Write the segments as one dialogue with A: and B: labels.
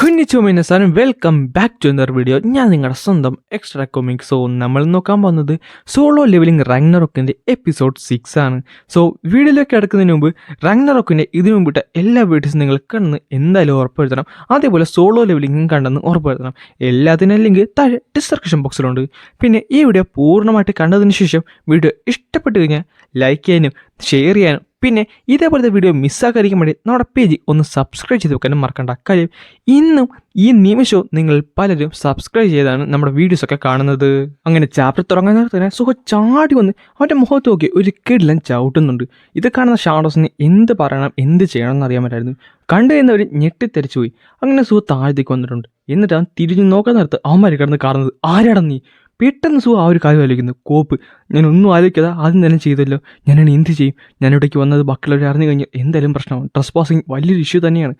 A: കുഞ്ഞിച്ചുമിനസാനും welcome back to another video. ഞാൻ നിങ്ങളുടെ സ്വന്തം എക്സ്ട്രാ കോമിക്. സോ നമ്മൾ നോക്കാൻ പോകുന്നത് സോളോ ലെവലിംഗ് റാഗ്നറോക്കിൻ്റെ എപ്പിസോഡ് 6 ആണ്. സോ വീഡിയോയിലേക്ക് കിടക്കുന്നതിന് മുമ്പ് റാഗ്നറോക്കിൻ്റെ ഇതിനു മുമ്പിട്ട എല്ലാ വീഡിയോസും നിങ്ങൾ കണ്ടെന്ന് എന്തായാലും ഉറപ്പുവരുത്തണം. അതേപോലെ സോളോ ലെവലിംഗും കണ്ടെന്ന് ഉറപ്പുവരുത്തണം. എല്ലാത്തിനും ലിങ്ക് താഴെ ഡിസ്ക്രിപ്ഷൻ ബോക്സിലുണ്ട്. പിന്നെ ഈ വീഡിയോ പൂർണ്ണമായിട്ട് കണ്ടതിന് ശേഷം വീഡിയോ ഇഷ്ടപ്പെട്ടു കഴിഞ്ഞാൽ ലൈക്ക് ചെയ്യാനും ഷെയർ ചെയ്യാനും പിന്നെ ഇതേപോലത്തെ വീഡിയോ മിസ്സാക്കാതിരിക്കാൻ വേണ്ടി നമ്മുടെ പേജ് ഒന്ന് സബ്സ്ക്രൈബ് ചെയ്ത് വെക്കാനും മറക്കണ്ട. കാര്യം ഇന്നും ഈ നിമിഷവും നിങ്ങൾ പലരും സബ്സ്ക്രൈബ് ചെയ്താണ് നമ്മുടെ വീഡിയോസൊക്കെ കാണുന്നത്. അങ്ങനെ ചാപ്റ്റർ തുടങ്ങാൻ തന്നെ സുഖം ചാടി വന്ന് അവൻ്റെ മുഖത്ത് നോക്കി ഒരു കിടിലൻ ചവിട്ടുന്നുണ്ട്. ഇത് കാണുന്ന ഷാഡോസിന് എന്ത് പറയണം എന്ത് ചെയ്യണം എന്നറിയാൻ പറ്റായിരുന്നു. കണ്ടു കഴിഞ്ഞവർ ഞെട്ടിത്തെറിച്ചു പോയി. അങ്ങനെ സുഖം താഴത്തേക്ക് വന്നിട്ടുണ്ട്. എന്നിട്ട് അവൻ തിരിഞ്ഞു നോക്കാൻ നേരത്ത് അവന്മാർ കിടന്ന് കാണുന്നത് ആരാടാ നീ? പെട്ടെന്ന് സുഖം ആ ഒരു കാര്യം ആലോചിക്കുന്നു. കോപ്പ്, ഞാനൊന്നും ആലോചിക്കാതെ ആദ്യം തന്നെ ചെയ്തല്ലോ. ഞാനാണ് എന്ത് ചെയ്യും? ഞാനിവിടേക്ക് വന്നത് ബാക്കിയുള്ളവർ അറിഞ്ഞു കഴിഞ്ഞാൽ എന്തായാലും പ്രശ്നമാണ്. ട്രസ് പാസിങ് വലിയൊരു ഇഷ്യൂ തന്നെയാണ്.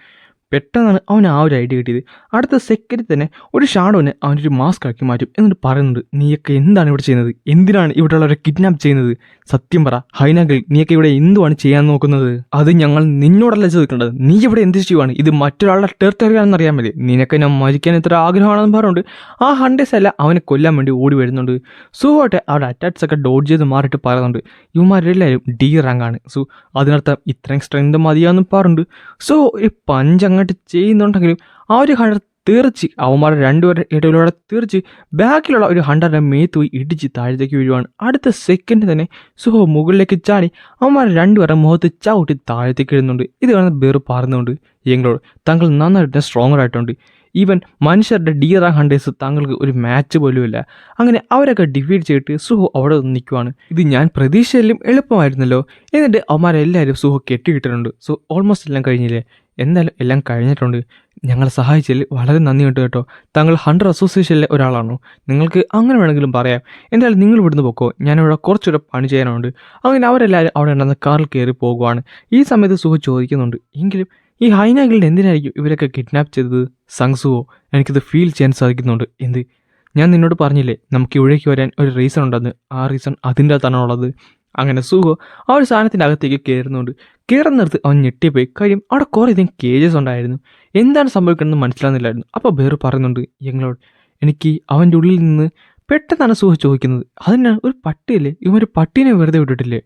A: പെട്ടെന്നാണ് അവൻ ആ ഒരു ഐഡിയ കിട്ടിയത്. അടുത്ത സെക്കൻഡിൽ തന്നെ ഒരു ഷാഡോനെ അവനൊരു മാസ്ക് ആക്കി മാറ്റും. എന്നിട്ട് പറയുന്നുണ്ട്, നീയൊക്കെ എന്താണ് ഇവിടെ ചെയ്യുന്നത്? എന്തിനാണ് ഇവിടെ ഉള്ളവരെ കിഡ്നാപ്പ് ചെയ്യുന്നത്? സത്യം പറ ഹൈനകൾ, നീയൊക്കെ ഇവിടെ എന്തുവാണ് ചെയ്യാൻ നോക്കുന്നത്? അത് ഞങ്ങൾ നിന്നോടല്ല ചോദിക്കേണ്ടത്. നീ ഇവിടെ എന്ത് ചെയ്യുവാണ്? ഇത് മറ്റൊരാളുടെ ടെറിട്ടറിയാണെന്ന് അറിയാൻ മതി. നിനക്ക് ഞാൻ മരിക്കാൻ ഇത്ര ആഗ്രഹമാണെന്ന് പറഞ്ഞുകൊണ്ട് ആ ഹണ്ടേഴ്സ് എല്ലാം അവനെ കൊല്ലാൻ വേണ്ടി ഓടി വരുന്നുണ്ട്. സുഖമായിട്ട് അവിടെ അറ്റാക്സ് ഒക്കെ ഡോഡ് ചെയ്ത് മാറിയിട്ട് പറയുന്നുണ്ട്, ഇവന്മാരെല്ലാവരും ഡി റാങ്കാണ്. സോ അതിനർത്ഥം ഇത്രയും സ്ട്രെങ്ത് മതിയാന്ന് പറഞ്ഞിട്ടുണ്ട്. സോ ഒരു പഞ്ചങ്ങ ചെയ്യുന്നുണ്ടെങ്കിലും ആ ഒരു ഹണ്ടർ തീർച്ച് അവന്മാരുടെ രണ്ടുപേരുടെ ഇടയിലൂടെ തീർച്ച് ബാക്കിലുള്ള ഒരു ഹണ്ടറിനെ മേത്ത് പോയി ഇടിച്ച് താഴത്തേക്ക് വീഴുവാണ്. അടുത്ത സെക്കൻഡ് തന്നെ സുഹോ മുകളിലേക്ക് ചാടി അവന്മാർ രണ്ടുപേരുടെ മുഖത്ത് ചവിട്ടി താഴത്തേക്ക് ഇടുന്നുണ്ട്. ഇത് കാണുന്ന ബേർ പറയുന്നുണ്ട്, എങ്ങളോട് താങ്കൾ നന്നായിട്ട് സ്ട്രോങ്ങർ ആയിട്ടുണ്ട്. ഈവൻ മനുഷ്യരുടെ ഡീറ ഹണ്ടേഴ്സ് താങ്കൾക്ക് ഒരു മാച്ച് പോലുമില്ല. അങ്ങനെ അവരൊക്കെ ഡിഫീറ്റ് ചെയ്തിട്ട് സുഹോ അവിടെ നിൽക്കുവാണ്. ഇത് ഞാൻ പ്രതീക്ഷയിലും എളുപ്പമായിരുന്നല്ലോ. എന്നിട്ട് അവന്മാരെല്ലാവരും സുഹോ കെട്ടിക്കിട്ടിട്ടുണ്ട്. സോ ഓൾമോസ്റ്റ് എല്ലാം കഴിഞ്ഞില്ലേ? എന്തായാലും എല്ലാം കഴിഞ്ഞിട്ടുണ്ട്. ഞങ്ങളെ സഹായിച്ചതിൽ വളരെ നന്ദിയുണ്ട് കേട്ടോ. താങ്കൾ ഹണ്ടർ അസോസിയേഷനിലെ ഒരാളാണോ? നിങ്ങൾക്ക് അങ്ങനെ വേണമെങ്കിലും പറയാം. എന്തായാലും നിങ്ങൾ ഇവിടുന്ന് പോക്കോ, ഞാനിവിടെ കുറച്ചുകൂടെ പണി ചെയ്യാനുണ്ട്. അങ്ങനെ അവരെല്ലാവരും അവിടെ ഉണ്ടെന്ന് കാറിൽ കയറി പോകുവാണ്. ഈ സമയത്ത് സുഹോ ചോദിക്കുന്നുണ്ട്, എങ്കിലും ഈ ഹൈനാഗിളിനെ എന്തിനായിരിക്കും ഇവരൊക്കെ കിഡ്നാപ്പ് ചെയ്തത്? സങ്സുവോ, എനിക്കിത് ഫീൽ ചെയ്യാൻ സാധിക്കുന്നുണ്ട്. എന്ത്? ഞാൻ നിന്നോട് പറഞ്ഞില്ലേ നമുക്ക് ഇവിടേക്ക് വരാൻ ഒരു റീസൺ ഉണ്ടെന്ന്. ആ റീസൺ അതിൻ്റെ അകത്താണുള്ളത്. അങ്ങനെ സുഹോ ആ ഒരു സാധനത്തിൻ്റെ അകത്തേക്ക് കയറുന്നുണ്ട്. കയറുന്നിടത്ത് അവൻ ഞെട്ടിപ്പോയി. കാര്യം അവിടെ കുറേയധികം കേജസ് ഉണ്ടായിരുന്നു. എന്താണ് സംഭവിക്കണമെന്ന് മനസ്സിലാകുന്നില്ലായിരുന്നു. അപ്പോൾ വേറെ പറയുന്നുണ്ട് ഞങ്ങളോട്, എനിക്ക് അവൻ്റെ ഉള്ളിൽ നിന്ന് പെട്ടെന്നാണ് സുഹോ ചോദിക്കുന്നത്, അതിനാണ് ഒരു പട്ടിയല്ലേ? ഇവനൊരു പട്ടീനെ വെറുതെ വിട്ടിട്ടില്ലേ?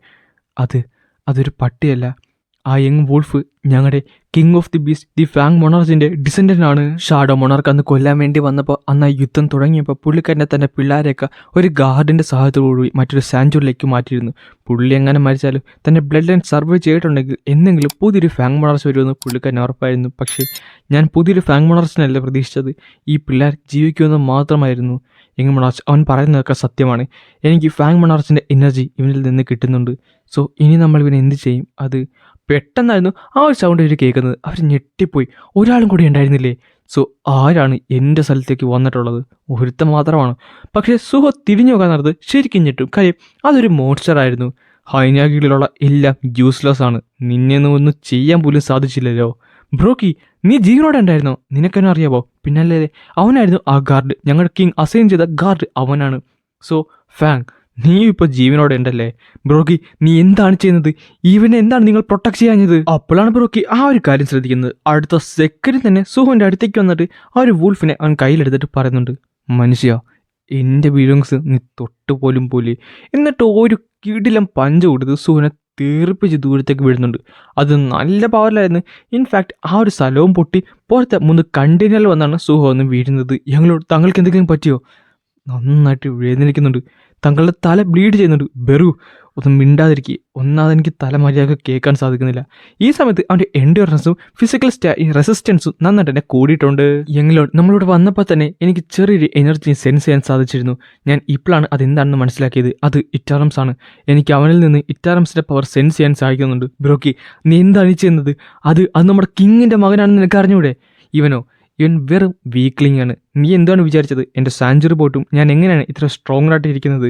A: അതൊരു പട്ടിയല്ല. ആ യങ് വോൾഫ് ഞങ്ങളുടെ king of the beast the fang മൊണാർച്ചിൻ്റെ ഡിസെൻഡൻ്റ് ആണ്. ഷാഡോ മൊണാർക്ക് അന്ന് കൊല്ലാൻ വേണ്ടി വന്നപ്പോൾ അന്ന് ആ യുദ്ധം തുടങ്ങിയപ്പോൾ പുള്ളിക്കാരനെ തൻ്റെ പിള്ളേരെയൊക്കെ ഒരു ഗാർഡിൻ്റെ സഹായത്തോടുകൂടി മറ്റൊരു സാഞ്ചുറിയിലേക്ക് മാറ്റിയിരുന്നു. പുള്ളി എങ്ങനെ മരിച്ചാലും തൻ്റെ ബ്ലഡ് ലൈൻ സർവൈവ് ചെയ്തിട്ടുണ്ടെങ്കിൽ എന്തെങ്കിലും പുതിയൊരു ഫാങ് മൊണാർച്ച് വരുമെന്ന് പുള്ളിക്കാരൻ ഉറപ്പായിരുന്നു. പക്ഷേ ഞാൻ പുതിയൊരു ഫാങ് മൊണാർച്ചിനല്ല പ്രതീക്ഷിച്ചത്. ഈ പിള്ളേർ ജീവിക്കുമെന്ന് മാത്രമായിരുന്നു. യങ് മൊണാർച്ച് അവൻ പറയുന്നതൊക്കെ സത്യമാണ്. എനിക്ക് ഫാങ് മൊണാർച്ചിൻ്റെ എനർജി ഇവനിൽ നിന്ന് കിട്ടുന്നുണ്ട്. സോ ഇനി നമ്മൾ ഇവനെ എന്ത് ചെയ്യും? അത് പെട്ടെന്നായിരുന്നു ആ ഒരു സൗണ്ട് ഇവർ കേൾക്കുന്നത്. അവർ ഞെട്ടിപ്പോയി. ഒരാളും കൂടി ഉണ്ടായിരുന്നില്ലേ? സോ ആരാണ് എൻ്റെ സ്ഥലത്തേക്ക് വന്നിട്ടുള്ളത്? ഒരുത്തം മാത്രമാണ്. പക്ഷേ സുഹോ തിരിഞ്ഞു നോക്കാൻ നടന്നത് ശരിക്കും ഞെട്ടും. കാര്യം അതൊരു മോൺസ്റ്റർ ആയിരുന്നു. ഹൈനാഗിലുള്ള എല്ലാം യൂസ്ലെസ് ആണ്. നിന്നെയൊന്നും ഒന്നും ചെയ്യാൻ പോലും സാധിച്ചില്ലല്ലോ. ബ്രോക്കി, നീ ജീവനോടെ ഉണ്ടായിരുന്നോ? നിനക്കെന്നെ അറിയാവോ? പിന്നല്ലേ അവനായിരുന്നു ആ ഗാർഡ്. ഞങ്ങളുടെ കിങ് അസൈൻ ചെയ്ത ഗാർഡ് അവനാണ്. സോ ഫാങ്, നീ ഇപ്പോൾ ജീവനോടെ ഉണ്ടല്ലേ? ബ്രോക്കി, നീ എന്താണ് ചെയ്യുന്നത്? ഇവനെ എന്താണ് നിങ്ങൾ പ്രൊട്ടക്ട് ചെയ്യാഞ്ഞത്? അപ്പോഴാണ് ബ്രോക്കി ആ ഒരു കാര്യം ശ്രദ്ധിക്കുന്നത്. അടുത്ത സെക്കൻഡിൽ തന്നെ സുഹോൻ്റെ അടുത്തേക്ക് വന്നിട്ട് ആ ഒരു വൂൾഫിനെ അവൻ കയ്യിലെടുത്തിട്ട് പറയുന്നുണ്ട്, മനുഷ്യ, എൻ്റെ ബിലോങ്സ് നീ തൊട്ടുപോലും പോലെ. എന്നിട്ട് ഒരു കിടിലം പഞ്ച് കൊടുത്ത് സുഹോനെ തീർപ്പിച്ച് ദൂരത്തേക്ക് വീഴുന്നുണ്ട്. അത് നല്ല പവറിലായിരുന്നു. ഇൻഫാക്ട് ആ ഒരു സ്ഥലവും പൊട്ടി പുറത്തെ 3 കണ്ടെയ്നറിൽ വന്നാണ് സുഹോ ഒന്ന് വീഴുന്നത്. താങ്കൾക്ക് എന്തെങ്കിലും പറ്റിയോ? നന്നായിട്ട് വേദനിക്കുന്നുണ്ട്. തങ്ങളുടെ തല ബ്ലീഡ് ചെയ്യുന്നുണ്ട്. ബെറു, ഒന്നും മിണ്ടാതിരിക്കുക. ഒന്നാമതെനിക്ക് തല മര്യാദ കേൾക്കാൻ സാധിക്കുന്നില്ല. ഈ സമയത്ത് അവൻ്റെ എൻഡ്യൂറൻസും ഫിസിക്കൽ റെസിസ്റ്റൻസും നന്നായിട്ട് തന്നെ കൂടിയിട്ടുണ്ട്. എങ്കിലോട്ട് നമ്മളിവിടെ വന്നപ്പോൾ തന്നെ എനിക്ക് ചെറിയൊരു എനർജി സെൻസ് ചെയ്യാൻ സാധിച്ചിരുന്നു. ഞാൻ ഇപ്പോഴാണ് അതെന്താണെന്ന് മനസ്സിലാക്കിയത്. അത് ഇറ്റാറംസ് ആണ്. എനിക്ക് അവനിൽ നിന്ന് ഇറ്റാറംസിൻ്റെ പവർ സെൻസ് ചെയ്യാൻ സാധിക്കുന്നുണ്ട്. ബ്രോക്കി, നീ എന്താണ് ചെയ്യുന്നത്? അത് നമ്മുടെ കിങ്ങിൻ്റെ മകനാണെന്ന് നിനക്ക് അറിഞ്ഞൂടെ? ഇവൻ വെറും വീക്ക്ലിംഗ് ആണ്. നീ എന്താണ് വിചാരിച്ചത്? എൻ്റെ സാഞ്ചുറി പോട്ടും ഞാൻ എങ്ങനെയാണ് ഇത്ര സ്ട്രോങ് ആയിട്ട് ഇരിക്കുന്നത്?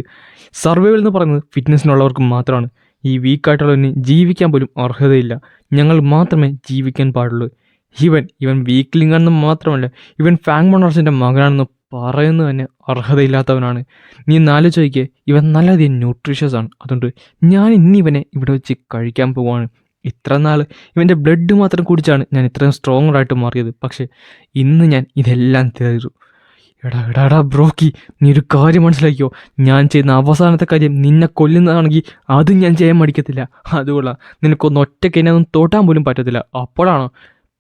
A: സർവൈവൽ എന്ന് പറയുന്നത് ഫിറ്റ്നസ്സിനുള്ളവർക്ക് മാത്രമാണ്. ഈ വീക്കായിട്ടുള്ളവന് ജീവിക്കാൻ പോലും അർഹതയില്ല. ഞങ്ങൾ മാത്രമേ ജീവിക്കാൻ പാടുള്ളൂ. ഇവൻ വീക്ക്ലിംഗ് ആണെന്ന് മാത്രമല്ല, ഇവൻ ഫാങ് മൊണാർച്ചിൻ്റെ മകനാണെന്ന് പറയുന്നത് തന്നെ അർഹതയില്ലാത്തവനാണ്. നീ നാല് ചോദിക്കുക, ഇവൻ നല്ലധികം ന്യൂട്രീഷ്യസ് ആണ്. അതുകൊണ്ട് ഞാൻ ഇവനെ ഇവിടെ വെച്ച് കഴിക്കാൻ പോവാണ്. ഇത്ര നാൾ ഇവൻ്റെ ബ്ലഡ് മാത്രം കുടിച്ചാണ് ഞാൻ ഇത്രയും സ്ട്രോങ്ങറായിട്ട് മാറിയത്. പക്ഷേ ഇന്ന് ഞാൻ ഇതെല്ലാം തീർന്നു. എടാ ബ്രോക്കി, നീ ഒരു കാര്യം മനസ്സിലാക്കിയോ, ഞാൻ ചെയ്യുന്ന അവസാനത്തെ കാര്യം നിന്നെ കൊല്ലുന്നതാണെങ്കിൽ അതും ഞാൻ ചെയ്യാൻ മടിക്കത്തില്ല. അതുകൊള്ളാം, നിനക്കൊന്ന് ഒറ്റയ്ക്ക് എന്നെ ഒന്നും തോട്ടാൻ പോലും പറ്റത്തില്ല. അപ്പോഴാണോ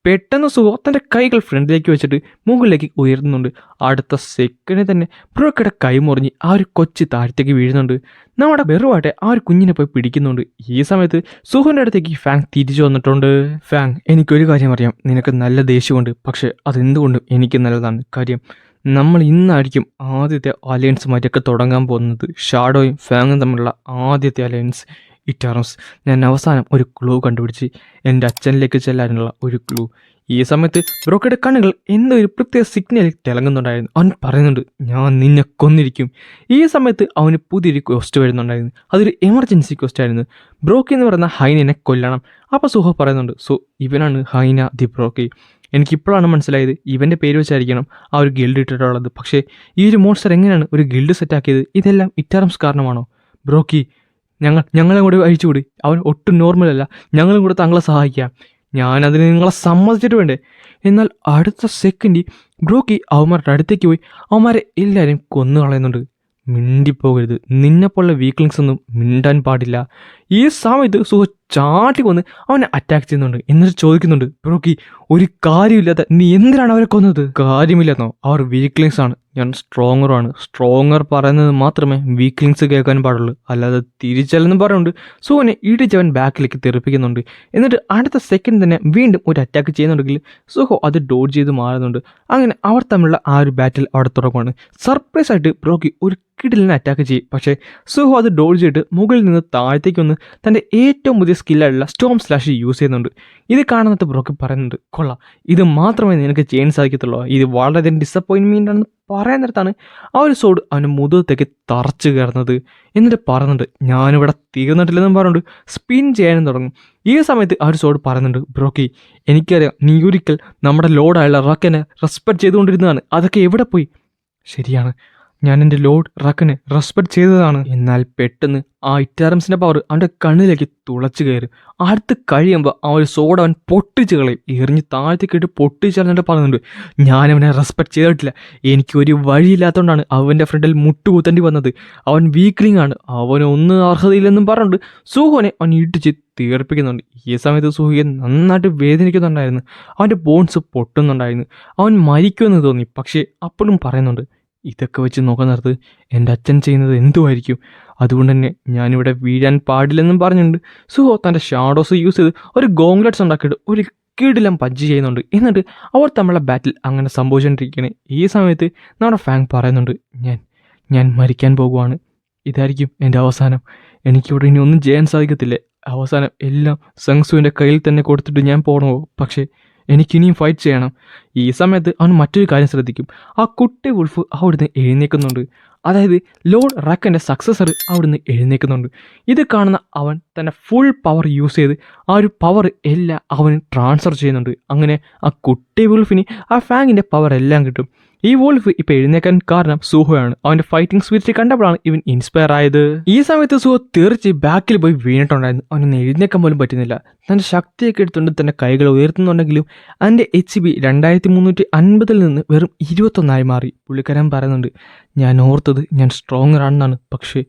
A: പെട്ടെന്ന് സുഹോ തൻ്റെ കൈകൾ ഫ്രണ്ടിലേക്ക് വെച്ചിട്ട് മുകളിലേക്ക് ഉയർത്തുന്നുണ്ട്. അടുത്ത സെക്കൻഡിൽ തന്നെ ബ്രോക്കിയുടെ കൈ മുറിഞ്ഞ് ആ ഒരു കൊച്ചു താഴത്തേക്ക് വീഴുന്നുണ്ട്. നമ്മുടെ ബെറുവാട്ടെ ആ ഒരു കുഞ്ഞിനെ പോയി പിടിക്കുന്നുണ്ട്. ഈ സമയത്ത് സുഹോൻ്റെ അടുത്തേക്ക് ഫാങ് തിരിച്ചു വന്നിട്ടുണ്ട്. ഫാങ്, എനിക്കൊരു കാര്യം അറിയാം, നിനക്ക് നല്ല ദേഷ്യമുണ്ട്. പക്ഷേ അതെന്തുകൊണ്ടും എനിക്ക് നല്ലതാണ്. കാര്യം നമ്മൾ ഇന്നായിരിക്കും ആദ്യത്തെ അലയൻസുമായിട്ടൊക്കെ തുടങ്ങാൻ പോകുന്നത്. ഷാഡോയും ഫാങ്ങും തമ്മിലുള്ള ആദ്യത്തെ അലയൻസ് ഇറ്റേണൽസ്. ഞാൻ അവസാനം ഒരു ക്ലൂ കണ്ടുപിടിച്ച് എൻ്റെ അച്ഛനിലേക്ക് ചെല്ലാനുള്ള ഒരു ക്ലൂ. ഈ സമയത്ത് ബ്രോക്കയുടെ കണ്ണുകൾ എന്തോ ഒരു പ്രത്യേക സിഗ്നലിൽ തിളങ്ങുന്നുണ്ടായിരുന്നു. അവൻ പറയുന്നുണ്ട്, ഞാൻ നിന്നെ കൊന്നിരിക്കും. ഈ സമയത്ത് അവന് പുതിയൊരു ക്വസ്റ്റ് വരുന്നുണ്ടായിരുന്നു. അതൊരു എമർജൻസി ക്വസ്റ്റ് ആയിരുന്നു. ബ്രോക്കി എന്ന് പറയുന്ന ഹൈനനെ കൊല്ലണം. അപ്പോൾ സുഹോ പറയുന്നുണ്ട്, ഇവനാണ് ഹൈന ദി ബ്രോക്കി. എനിക്കിപ്പോഴാണ് മനസ്സിലായത് ഇവൻ്റെ പേര് വെച്ചായിരിക്കണം ആ ഒരു ഗിൽഡ് ഇട്ടിട്ടുള്ളത്. പക്ഷേ ഈ ഒരു മോൺസ്റ്റർ എങ്ങനെയാണ് ഒരു ഗിൽഡ് സെറ്റാക്കിയത്? ഇതെല്ലാം ഇറ്റേണൽസ് കാരണമാണോ? ബ്രോക്കി, ഞങ്ങളെ കൂടെ അഴിച്ചുകൂടി. അവൻ ഒട്ടും നോർമലല്ല. ഞങ്ങളും കൂടെ താങ്കളെ സഹായിക്കാം. ഞാനതിന് നിങ്ങളെ സമ്മതിച്ചിട്ട് വേണ്ടേ? എന്നാൽ അടുത്ത സെക്കൻഡ് ബ്രോക്കി അവന്മാരുടെ അടുത്തേക്ക് പോയി അവന്മാരെ എല്ലാവരെയും കൊന്നു കളയുന്നുണ്ട്. മിണ്ടിപ്പോകരുത്, നിന്നെപ്പോലുള്ള വീക്ക്ലിങ്സ് ഒന്നും മിണ്ടാൻ പാടില്ല. ഈ സമയത്ത് സുഹ ചാട്ടി കൊന്ന് അവനെ അറ്റാക്ക് ചെയ്യുന്നുണ്ട്. എന്നിട്ട് ചോദിക്കുന്നുണ്ട്, ബ്രോക്കി, ഒരു കാര്യമില്ലാത്ത നീ എന്തിനാണ് അവരെ കൊന്നത്? കാര്യമില്ലെന്നോ? അവർ വീക്ക്ലിങ്സ് ആണ്, ഞാൻ സ്ട്രോങ്ങറാണ്. സ്ട്രോങ്ങർ പറയുന്നത് മാത്രമേ വീക്ക്ലിങ്സ് കേൾക്കാൻ പാടുള്ളൂ, അല്ലാതെ തിരിച്ചല്ലെന്ന് പറയുന്നുണ്ട്. സുഹനെ ഇടിച്ചവൻ ബാക്കിലേക്ക് തെറിപ്പിക്കുന്നുണ്ട്. എന്നിട്ട് അടുത്ത സെക്കൻഡ് തന്നെ വീണ്ടും ഒരു അറ്റാക്ക് ചെയ്യുന്നുണ്ടെങ്കിൽ സുഹോ അത് ഡോഡ്ജ് ചെയ്ത് മാറുന്നുണ്ട്. അങ്ങനെ അവർ തമ്മിലുള്ള ആ ഒരു ബാറ്റിൽ അവിടെ തുടങ്ങുകയാണ്. സർപ്രൈസ് ആയിട്ട് ബ്രോക്കി ഒരു കിടിലിനെ അറ്റാക്ക് ചെയ്യും. പക്ഷേ സുഹോ അത് ഡോഡ്ജ് ചെയ്തിട്ട് മുകളിൽ നിന്ന് താഴത്തേക്ക് വന്ന് തൻ്റെ ഏറ്റവും പുതിയ സ്കില്ലായിട്ടുള്ള സ്റ്റോം സ്ലാഷ് യൂസ് ചെയ്യുന്നുണ്ട്. ഇത് കാണുന്നത് ബ്രോക്കി പറയുന്നുണ്ട്, കൊള്ളാം, ഇത് മാത്രമേ നിനക്ക് ചെയ്യാൻ സാധിക്കത്തുള്ളൂ. ഇത് വളരെ ഡിസപ്പോയിൻമെൻ്റ് ആണെന്ന് പറയുന്നിടത്താണ് ആ ഒരു സോഡ് അവൻ്റെ മുഖത്തേക്ക് തറച്ച് കയറുന്നത്. എന്നിട്ട് പറയുന്നുണ്ട്, ഞാനിവിടെ തീർന്നിട്ടില്ലെന്നും പറഞ്ഞുകൊണ്ട് സ്പിൻ ചെയ്യാനും തുടങ്ങും. ഈ സമയത്ത് ആ ഒരു സോഡ് പറയുന്നുണ്ട്, ബ്രോക്കി, എനിക്കറിയാം നീ ഒരിക്കൽ നമ്മുടെ ലോഡായുള്ള റക്കനെ റെസ്പെക്ട് ചെയ്തുകൊണ്ടിരുന്നതാണ്. അതൊക്കെ എവിടെ പോയി? ശരിയാണ്, ഞാൻ എൻ്റെ ലോഡ് റക്കനെ റെസ്പെക്ട് ചെയ്തതാണ്. എന്നാൽ പെട്ടെന്ന് ആ ഇറ്റാറംസിൻ്റെ പവർ അവൻ്റെ കണ്ണിലേക്ക് തുളച്ച് കയറി. അടുത്ത് കഴിയുമ്പോൾ ആ ഒരു സോഡ അവൻ പൊട്ടിച്ച് കളയും. എറിഞ്ഞ് താഴത്തേക്കിട്ട് പൊട്ടിച്ച് കളഞ്ഞിട്ട് പറയുന്നുണ്ട്, ഞാനവനെ റെസ്പെക്ട് ചെയ്തിട്ടില്ല. എനിക്കൊരു വഴിയില്ലാത്തതുകൊണ്ടാണ് അവൻ്റെ ഫ്രണ്ടിൽ മുട്ടുകുത്തേണ്ടി വന്നത്. അവൻ വീക്ക്ലിംഗ് ആണ്, അവനൊന്നും അർഹതയില്ലെന്നും പറഞ്ഞുകൊണ്ട് സുഹോനെ അവൻ ഇടിച്ച് തീർപ്പിക്കുന്നുണ്ട്. ഈ സമയത്ത് സുഹയെ നന്നായിട്ട് വേദനിക്കുന്നുണ്ടായിരുന്നു. അവൻ്റെ ബോൺസ് പൊട്ടുന്നുണ്ടായിരുന്നു. അവൻ മരിക്കുമെന്ന് തോന്നി. പക്ഷേ അപ്പോഴും പറയുന്നുണ്ട്, ഇതൊക്കെ വെച്ച് നോക്കാൻ നേരത്ത് എൻ്റെ അച്ഛൻ ചെയ്യുന്നത് എന്തുമായിരിക്കും? അതുകൊണ്ട് തന്നെ ഞാനിവിടെ വീഴാൻ പാടില്ലെന്നും പറഞ്ഞിട്ടുണ്ട്. സുഹോ തൻ്റെ ഷാഡോസ് യൂസ് ചെയ്ത് ഒരു ഗോങ്ലെറ്റ്സ് ഉണ്ടാക്കിയിട്ട് ഒരു കിടിലം പഞ്ച് ചെയ്യുന്നുണ്ട്. എന്നിട്ട് അവർ തമ്മിലുള്ള ബാറ്റിൽ അങ്ങനെ സംഭവിച്ചുകൊണ്ടിരിക്കുകയാണ്. ഈ സമയത്ത് നമ്മുടെ ഫാങ് പറയുന്നുണ്ട്, ഞാൻ മരിക്കാൻ പോകുവാണ്. ഇതായിരിക്കും എൻ്റെ അവസാനം. എനിക്കിവിടെ ഇനി ഒന്നും ചെയ്യാൻ സാധിക്കത്തില്ലേ? അവസാനം എല്ലാം സങ്സുവിൻ്റെ കയ്യിൽ തന്നെ കൊടുത്തിട്ട് ഞാൻ പോകണമോ? പക്ഷേ എനിക്കിനിയും ഫൈറ്റ് ചെയ്യണം. ഈ സമയത്ത് അവൻ മറ്റൊരു കാര്യം ശ്രദ്ധിക്കും. ആ കുട്ടി വുൾഫ് അവിടുന്ന് എഴുന്നേൽക്കുന്നുണ്ട്. അതായത് ലോർഡ് റാക്കൻ്റെ സക്സസർ അവിടുന്ന് എഴുന്നേൽക്കുന്നുണ്ട്. ഇത് കാണുന്ന അവൻ തന്നെ ഫുൾ പവർ യൂസ് ചെയ്ത് ആ ഒരു പവർ എല്ലാം അവന് ട്രാൻസ്ഫർ ചെയ്യുന്നുണ്ട്. അങ്ങനെ ആ കുട്ടി വുൾഫിന് ആ ഫാങ്ങിൻ്റെ പവർ എല്ലാം കിട്ടും. ഈ വോൾഫ് ഇപ്പം എഴുന്നേക്കാൻ കാരണം സുഹോയാണ്. അവൻ്റെ ഫൈറ്റിംഗ് സ്പിരിറ്റ് കണ്ടപ്പോഴാണ് ഇവൻ ഇൻസ്പയർ ആയത്. ഈ സമയത്ത് സുഹോ തെറിച്ച് ബാക്കിൽ പോയി വീണിട്ടുണ്ടായിരുന്നു. അവനൊന്ന് എഴുന്നേക്കാൻ പോലും പറ്റുന്നില്ല. തൻ്റെ ശക്തിയൊക്കെ എടുത്തുകൊണ്ട് തന്നെ കൈകൾ ഉയർത്തുന്നുണ്ടെങ്കിലും അതിൻ്റെ HP 2350 നിന്ന് വെറും 21 മാറി. പുള്ളിക്കാരൻ പറയുന്നുണ്ട്, ഞാൻ ഓർത്തത് ഞാൻ സ്ട്രോങ്ങർ ആണെന്നാണ്. പക്ഷേ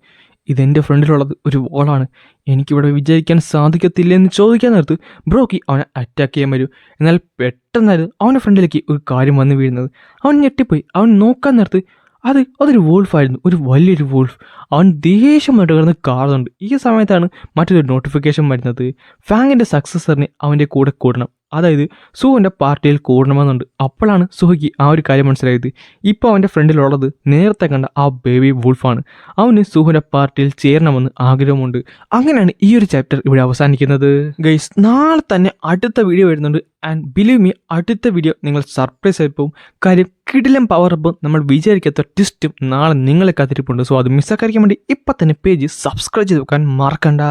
A: ഇതെൻ്റെ ഫ്രണ്ടിലുള്ളത് ഒരു വോളാണ്. എനിക്കിവിടെ വിജയിക്കാൻ സാധിക്കത്തില്ല എന്ന് ചോദിക്കാൻ നേരത്ത് ബ്രോക്കി അവനെ അറ്റാക്ക് ചെയ്യാൻ വരും. എന്നാൽ പെട്ടെന്നായിരുന്നു അവൻ്റെ ഫ്രണ്ടിലേക്ക് ഒരു കാര്യം വന്ന് വീഴുന്നത്. അവൻ ഞെട്ടിപ്പോയി. അവൻ നോക്കാൻ നേരത്ത് അതൊരു വോൾഫായിരുന്നു, ഒരു വലിയൊരു വോൾഫ്. അവൻ ദേഷ്യമായിട്ട് കിടന്ന് കാണുന്നുണ്ട്. ഈ സമയത്താണ് മറ്റൊരു നോട്ടിഫിക്കേഷൻ വരുന്നത്. ഫാങ്ങിൻ്റെ സക്സസറിനെ അവൻ്റെ കൂടെ കൂടണം, അതായത് സുഹുവിൻ്റെ പാർട്ടിയിൽ കൂടണമെന്നുണ്ട്. അപ്പോഴാണ് സുഹയ്ക്ക് ആ ഒരു കാര്യം മനസ്സിലായത്. ഇപ്പോൾ അവൻ്റെ ഫ്രണ്ടിലുള്ളത് നേരത്തെ കണ്ട ആ ബേബി വൂൾഫാണ്. അവന് സുഹുവിൻ്റെ പാർട്ടിയിൽ ചേരണമെന്ന് ആഗ്രഹമുണ്ട്. അങ്ങനെയാണ് ഈ ഒരു ചാപ്റ്റർ ഇവിടെ അവസാനിക്കുന്നത്. ഗൈസ്, നാളെ തന്നെ അടുത്ത വീഡിയോ വരുന്നുണ്ട്. ആൻഡ് ബിലീവ് മീ, അടുത്ത വീഡിയോ നിങ്ങൾ സർപ്രൈസ് ആയി പോകും. കാര്യം കിടിലം പവർ അപ്പും നമ്മൾ വിചാരിക്കാത്ത ട്വിസ്റ്റും നാളെ നിങ്ങളെ കാത്തിരിപ്പുണ്ട്. സോ അത് മിസ്സാക്കാതിരിക്കാൻ വേണ്ടി ഇപ്പം തന്നെ പേജ് സബ്സ്ക്രൈബ് ചെയ്ത് വെക്കാൻ മറക്കണ്ട.